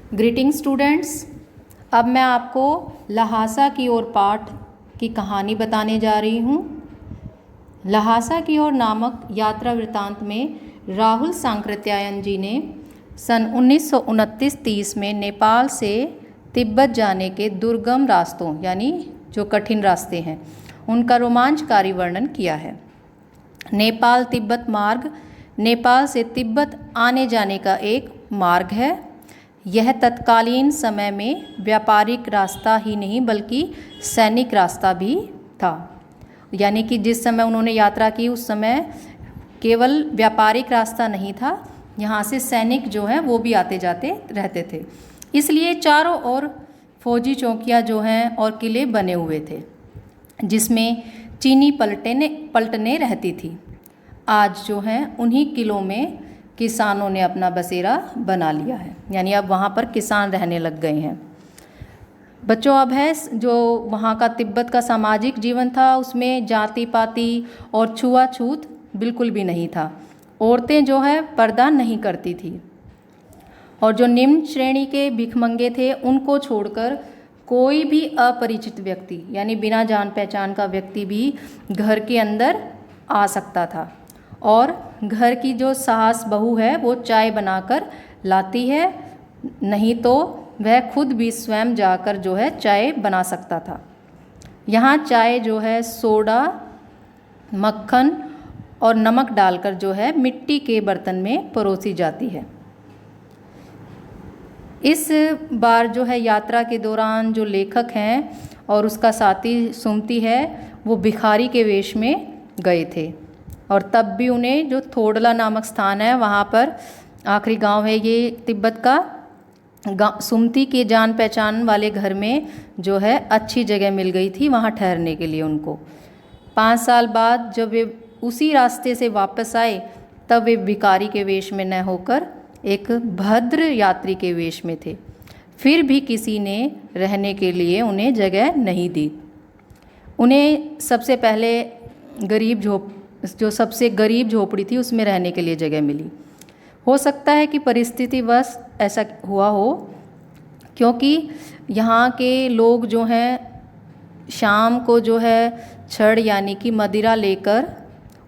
Greeting students, अब मैं आपको ल्हासा की ओर पाठ की कहानी बताने जा रही हूँ। ल्हासा की ओर नामक यात्रा वृत्तांत में राहुल सांकृत्यायन जी ने सन 1929-30 में नेपाल से तिब्बत जाने के दुर्गम रास्तों यानी जो कठिन रास्ते हैं उनका रोमांचकारी वर्णन किया है। नेपाल तिब्बत मार्ग नेपाल से तिब्बत आने जाने का एक मार्ग है। यह तत्कालीन समय में व्यापारिक रास्ता ही नहीं बल्कि सैनिक रास्ता भी था। यानी कि जिस समय उन्होंने यात्रा की उस समय केवल व्यापारिक रास्ता नहीं था, यहाँ से सैनिक जो हैं वो भी आते जाते रहते थे। इसलिए चारों ओर फौजी चौकियाँ जो हैं और किले बने हुए थे जिसमें चीनी पलटनें रहती थी। आज जो हैं उन्हीं किलों में किसानों ने अपना बसेरा बना लिया है, यानी अब वहाँ पर किसान रहने लग गए हैं। बच्चों, अब है जो वहाँ का तिब्बत का सामाजिक जीवन था उसमें जाति पाति और छुआछूत बिल्कुल भी नहीं था। औरतें जो है पर्दा नहीं करती थी और जो निम्न श्रेणी के भिखमंगे थे उनको छोड़कर कोई भी अपरिचित व्यक्ति यानी बिना जान पहचान का व्यक्ति भी घर के अंदर आ सकता था। और घर की जो सास बहू है वो चाय बनाकर लाती है, नहीं तो वह खुद भी स्वयं जाकर जो है चाय बना सकता था। यहाँ चाय जो है सोडा, मक्खन और नमक डालकर जो है मिट्टी के बर्तन में परोसी जाती है। इस बार जो है यात्रा के दौरान जो लेखक हैं और उसका साथी सुमति है वो भिखारी के वेश में गए थे और तब भी उन्हें जो थोडला नामक स्थान है वहाँ पर आखिरी गांव है ये तिब्बत का, सुमति के जान पहचान वाले घर में जो है अच्छी जगह मिल गई थी वहाँ ठहरने के लिए उनको। 5 साल बाद जब वे उसी रास्ते से वापस आए तब वे भिखारी के वेश में न होकर एक भद्र यात्री के वेश में थे। फिर भी किसी ने रहने के लिए उन्हें जगह नहीं दी। उन्हें सबसे पहले सबसे गरीब झोपड़ी थी उसमें रहने के लिए जगह मिली। हो सकता है कि परिस्थितिवश ऐसा हुआ हो, क्योंकि यहाँ के लोग जो हैं शाम को जो है छड़ यानी कि मदिरा लेकर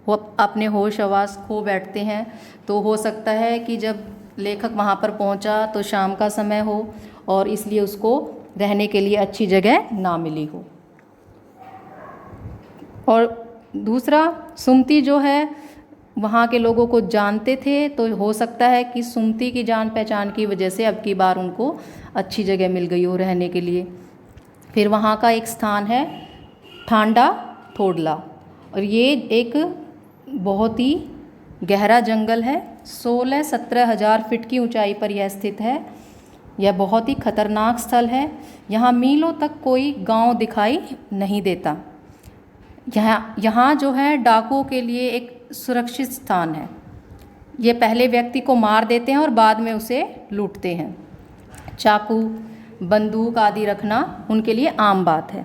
वो अपने होश हवास खो बैठते हैं। तो हो सकता है कि जब लेखक वहाँ पर पहुँचा तो शाम का समय हो और इसलिए उसको रहने के लिए अच्छी जगह ना मिली हो। और दूसरा, सुमति जो है वहाँ के लोगों को जानते थे तो हो सकता है कि सुमति की जान पहचान की वजह से अब की बार उनको अच्छी जगह मिल गई हो रहने के लिए। फिर वहाँ का एक स्थान है ठांडा थोडला और ये एक बहुत ही गहरा जंगल है। 16-17 हज़ार फीट की ऊंचाई पर यह स्थित है। यह बहुत ही खतरनाक स्थल है। यहाँ मीलों तक कोई गांव दिखाई नहीं देता। यहाँ जो है डाकुओं के लिए एक सुरक्षित स्थान है। ये पहले व्यक्ति को मार देते हैं और बाद में उसे लूटते हैं। चाकू, बंदूक आदि रखना उनके लिए आम बात है।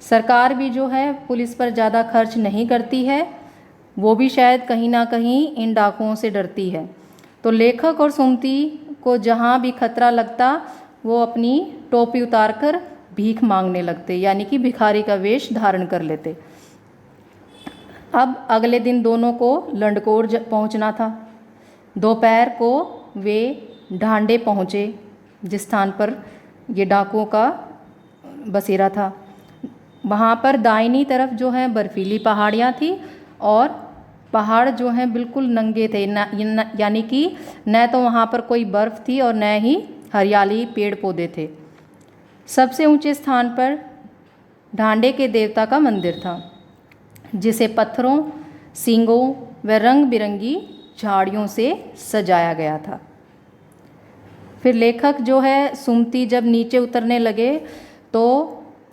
सरकार भी जो है पुलिस पर ज़्यादा खर्च नहीं करती है, वो भी शायद कहीं ना कहीं इन डाकुओं से डरती है। तो लेखक और सुमति को जहाँ भी खतरा लगता वो अपनी टोपी उतारकर भीख मांगने लगते, यानी कि भिखारी का वेश धारण कर लेते। अब अगले दिन दोनों को लंडकोर पहुंचना था। दोपहर को वे ढांडे पहुँचे जिस स्थान पर ये डाकुओं का बसेरा था। वहाँ पर दाहिनी तरफ जो है बर्फीली पहाड़ियाँ थी और पहाड़ जो हैं बिल्कुल नंगे थे, यानी कि न तो वहाँ पर कोई बर्फ़ थी और न ही हरियाली पेड़ पौधे थे। सबसे ऊंचे स्थान पर ढांडे के देवता का मंदिर था जिसे पत्थरों, सींगों व रंग बिरंगी झाड़ियों से सजाया गया था। फिर लेखक जो है सुमति जब नीचे उतरने लगे तो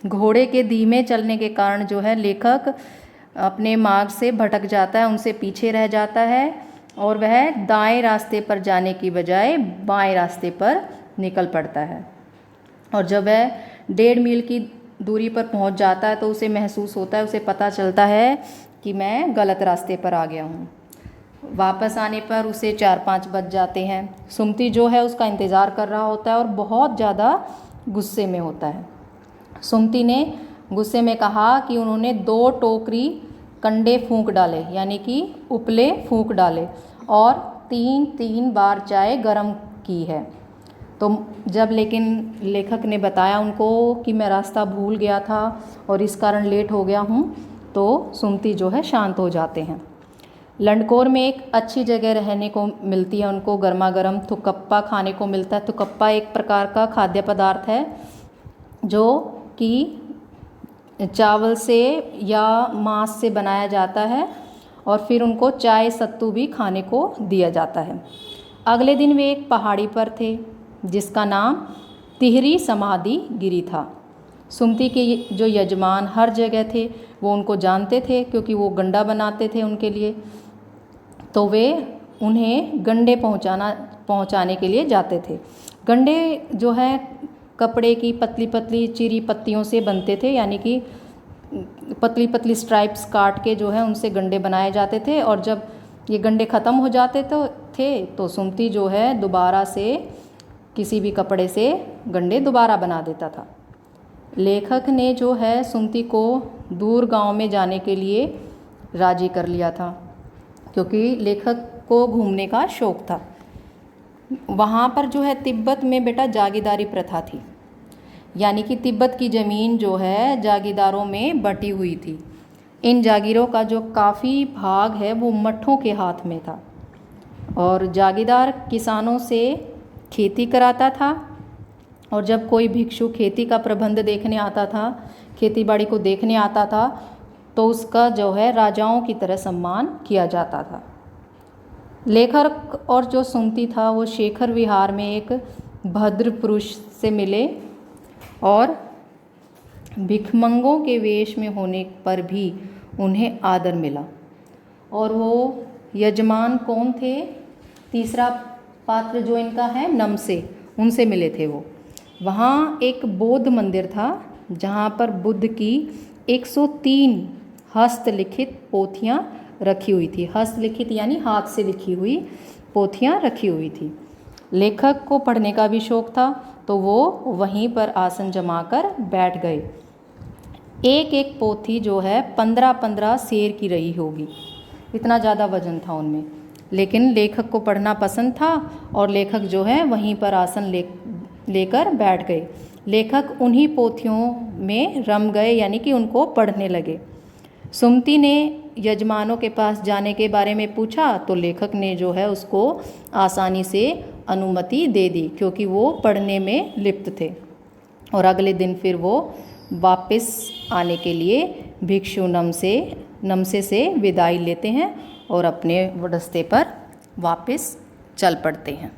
घोड़े के धीमे चलने के कारण जो है लेखक अपने मार्ग से भटक जाता है, उनसे पीछे रह जाता है और वह दाएं रास्ते पर जाने की बजाय बाएं रास्ते पर निकल पड़ता है। और जब वह 1.5 मील की दूरी पर पहुंच जाता है तो उसे महसूस होता है, उसे पता चलता है कि मैं गलत रास्ते पर आ गया हूं। वापस आने पर उसे 4-5 बज जाते हैं। सुमति जो है उसका इंतज़ार कर रहा होता है और बहुत ज़्यादा गुस्से में होता है। सुमति ने गुस्से में कहा कि उन्होंने 2 टोकरी कंडे फूंक डाले, यानी कि उपले फूंक डाले, और 3-3 बार चाय गर्म की है। तो जब लेकिन लेखक ने बताया उनको कि मैं रास्ता भूल गया था और इस कारण लेट हो गया हूँ, तो सुमति जो है शांत हो जाते हैं। लंडकोर में एक अच्छी जगह रहने को मिलती है उनको, गर्मा गर्म थुकप्पा खाने को मिलता है। थुकप्पा एक प्रकार का खाद्य पदार्थ है जो कि चावल से या मांस से बनाया जाता है, और फिर उनको चाय सत्तू भी खाने को दिया जाता है। अगले दिन वे एक पहाड़ी पर थे जिसका नाम तिहरी समाधि गिरी था। सुमति के जो यजमान हर जगह थे वो उनको जानते थे, क्योंकि वो गंडा बनाते थे उनके लिए, तो वे उन्हें गंडे पहुंचाने के लिए जाते थे। गंडे जो है कपड़े की पतली पतली चिरी पत्तियों से बनते थे, यानी कि पतली पतली स्ट्राइप्स काट के जो है उनसे गंडे बनाए जाते थे। और जब ये गंडे ख़त्म हो जाते तो सुमति जो है दोबारा से किसी भी कपड़े से गंडे दोबारा बना देता था। लेखक ने जो है सुमति को दूर गांव में जाने के लिए राजी कर लिया था, क्योंकि लेखक को घूमने का शौक़ था। वहाँ पर जो है तिब्बत में बेटा जागीरदारी प्रथा थी, यानी कि तिब्बत की ज़मीन जो है जागीरदारों में बटी हुई थी। इन जागीरों का जो काफ़ी भाग है वो मठों के हाथ में था, और जागीरदार किसानों से खेती कराता था, और जब कोई भिक्षु खेती का प्रबंध देखने आता था, खेती बाड़ी को देखने आता था, तो उसका जो है राजाओं की तरह सम्मान किया जाता था। लेखक और जो सुमति था वो शेखर विहार में एक भद्र पुरुष से मिले, और भिखमंगों के वेश में होने पर भी उन्हें आदर मिला। और वो यजमान कौन थे? तीसरा पात्र जो इनका है नमसे, उनसे मिले थे वो। वहाँ एक बौद्ध मंदिर था जहाँ पर बुद्ध की 103 हस्तलिखित पोथियाँ रखी हुई थी। हस्तलिखित यानी हाथ से लिखी हुई पोथियाँ रखी हुई थी। लेखक को पढ़ने का भी शौक़ था, तो वो वहीं पर आसन जमाकर बैठ गए। एक एक पोथी जो है 15-15 शेर की रही होगी, इतना ज़्यादा वजन था उनमें। लेकिन लेखक को पढ़ना पसंद था, और लेखक जो है वहीं पर आसन लेकर बैठ गए। लेखक उन्हीं पोथियों में रम गए, यानी कि उनको पढ़ने लगे। सुमति ने यजमानों के पास जाने के बारे में पूछा, तो लेखक ने जो है उसको आसानी से अनुमति दे दी, क्योंकि वो पढ़ने में लिप्त थे। और अगले दिन फिर वो वापस आने के लिए भिक्षु नमसे से विदाई लेते हैं और अपने रास्ते पर वापस चल पड़ते हैं।